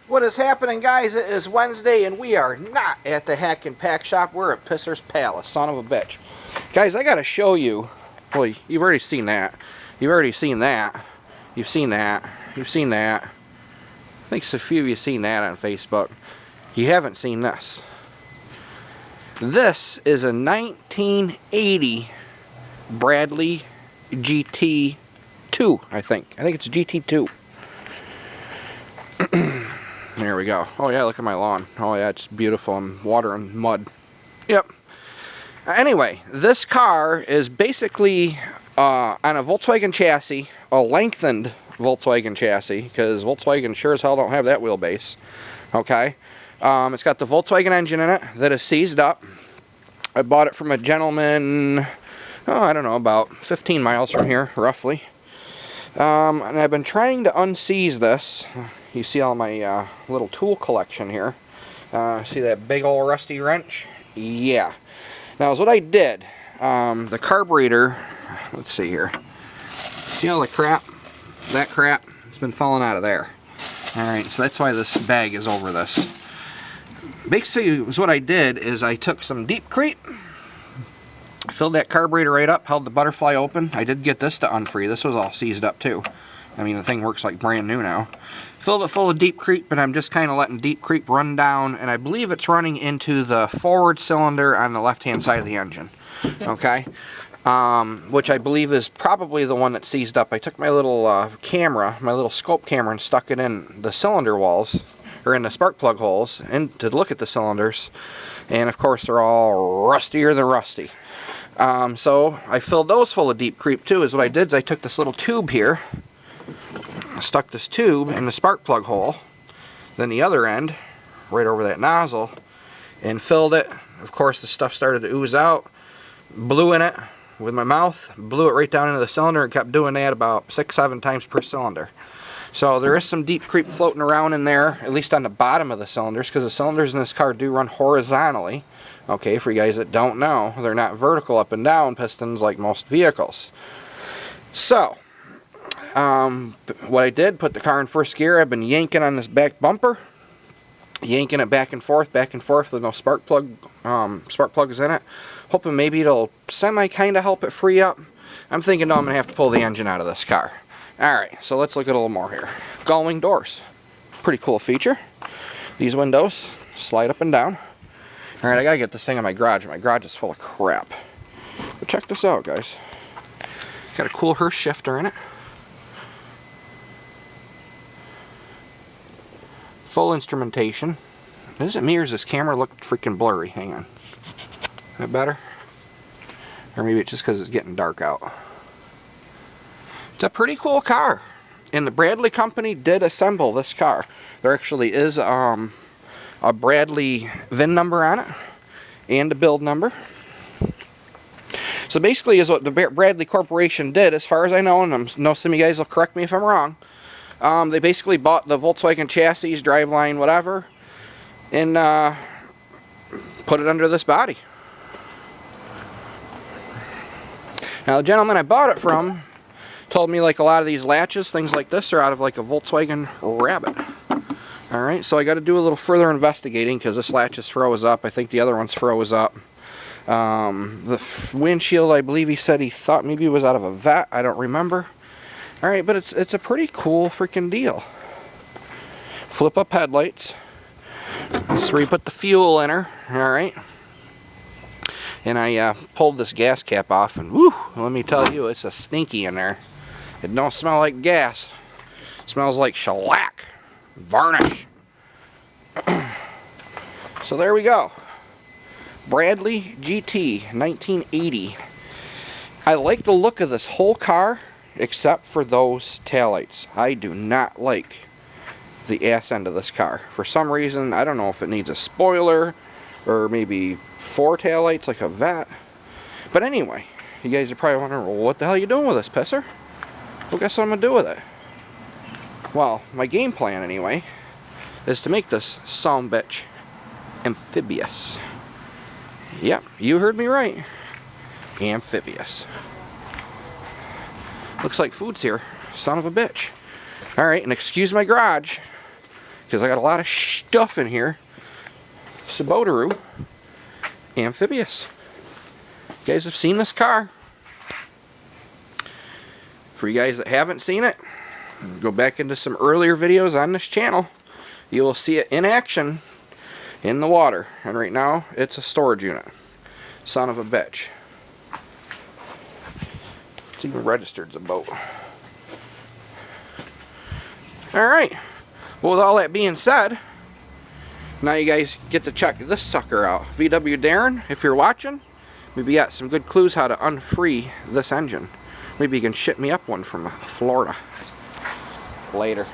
What is happening, guys? It is Wednesday and we are not at the Hack and Pack shop. We're at Pisser's Palace, son of a bitch. Guys, I gotta show you. Well, you've already seen that. You've already seen that. You've seen that. You've seen that. I think a few of you have seen that on Facebook. You haven't seen this. This is a 1980 Bradley GT2, I think. I think it's a GT2. There we go. Oh yeah, look at my lawn. Oh yeah, it's beautiful and water and mud. Yep. Anyway, this car is basically on a Volkswagen chassis, a lengthened Volkswagen chassis, because Volkswagen sure as hell don't have that wheelbase. Okay. It's got the Volkswagen engine in it that is seized up. I bought it from a gentleman, oh, I don't know, about 15 miles from here, roughly. And I've been trying to unseize this. You see all my little tool collection here. See that big old rusty wrench? Yeah. Now, is what I did. The carburetor, let's see here. See all the crap? That crap? It's been falling out of there. Alright, so that's why this bag is over this. Basically, what I did is I took some Deep Creep, filled that carburetor right up, held the butterfly open. I did get this to unfree. This was all seized up too. I mean, the thing works like brand new now. Filled it full of Deep Creep, but I'm just kind of letting Deep Creep run down, and I believe it's running into the forward cylinder on the left-hand side of the engine. Okay? Which I believe is probably the one that's seized up. I took my little camera, my little scope camera, and stuck it in the cylinder walls, or in the spark plug holes, and to look at the cylinders. And of course, they're all rustier than rusty. So I filled those full of Deep Creep too. Is what I did is I took this little tube here, stuck this tube in the spark plug hole, then the other end, right over that nozzle, and filled it. Of course, the stuff started to ooze out. Blew in it with my mouth, blew it right down into the cylinder, and kept doing that about 6-7 times per cylinder. So there is some Deep Creep floating around in there, at least on the bottom of the cylinders, because the cylinders in this car do run horizontally. Okay, for you guys that don't know, they're not vertical up and down pistons like most vehicles. So, what I did, put the car in first gear. I've been yanking on this back bumper, yanking it back and forth with no spark plugs in it, hoping maybe it'll semi kind of help it free up. I'm thinking, no, I'm going to have to pull the engine out of this car. Alright, so let's look at a little more here. Gullwing doors. Pretty cool feature. These windows slide up and down. Alright, I gotta get this thing in my garage. My garage is full of crap. But check this out, guys. Got a cool Hurst shifter in it. Full instrumentation. Is it me or does this camera look freaking blurry? Hang on. Is that better? Or maybe it's just because it's getting dark out. It's a pretty cool car. And the Bradley company did assemble this car. There actually is a Bradley VIN number on it. And a build number. So basically is what the Bradley Corporation did, as far as I know, and I know some of you guys will correct me if I'm wrong. They basically bought the Volkswagen chassis, driveline, whatever, and put it under this body. Now the gentleman I bought it from told me like a lot of these latches, things like this, are out of like a Volkswagen Rabbit. Alright, so I got to do a little further investigating because this latch is froze up. I think the other one's froze up. The windshield, I believe he said he thought maybe it was out of a vet. I don't remember. Alright, but it's a pretty cool freaking deal. Flip up headlights. That's where you put the fuel in her. Alright. And I pulled this gas cap off, and whoo, let me tell you, it's a stinky in there. It don't smell like gas. It smells like shellac. Varnish. So there we go. Bradley GT 1980. I like the look of this whole car, except for those taillights. I do not like the ass end of this car. For some reason, I don't know if it needs a spoiler, or maybe 4 taillights like a vet. But anyway, you guys are probably wondering, well, what the hell are you doing with this, Pisser? Well, guess what I'm going to do with it? Well, my game plan, anyway, is to make this sumbitch amphibious. Yep, you heard me right. Amphibious. Looks like food's here. Son of a bitch. Alright, and excuse my garage. because I got a lot of stuff in here. Subaru Amphibious. You guys have seen this car. For you guys that haven't seen it, go back into some earlier videos on this channel. You will see it in action in the water. And right now, it's a storage unit. Son of a bitch. It's even registered as a boat. Alright. Well, with all that being said, now you guys get to check this sucker out. VW Darren, if you're watching, maybe you got some good clues how to unfree this engine. Maybe you can ship me up one from Florida. Later.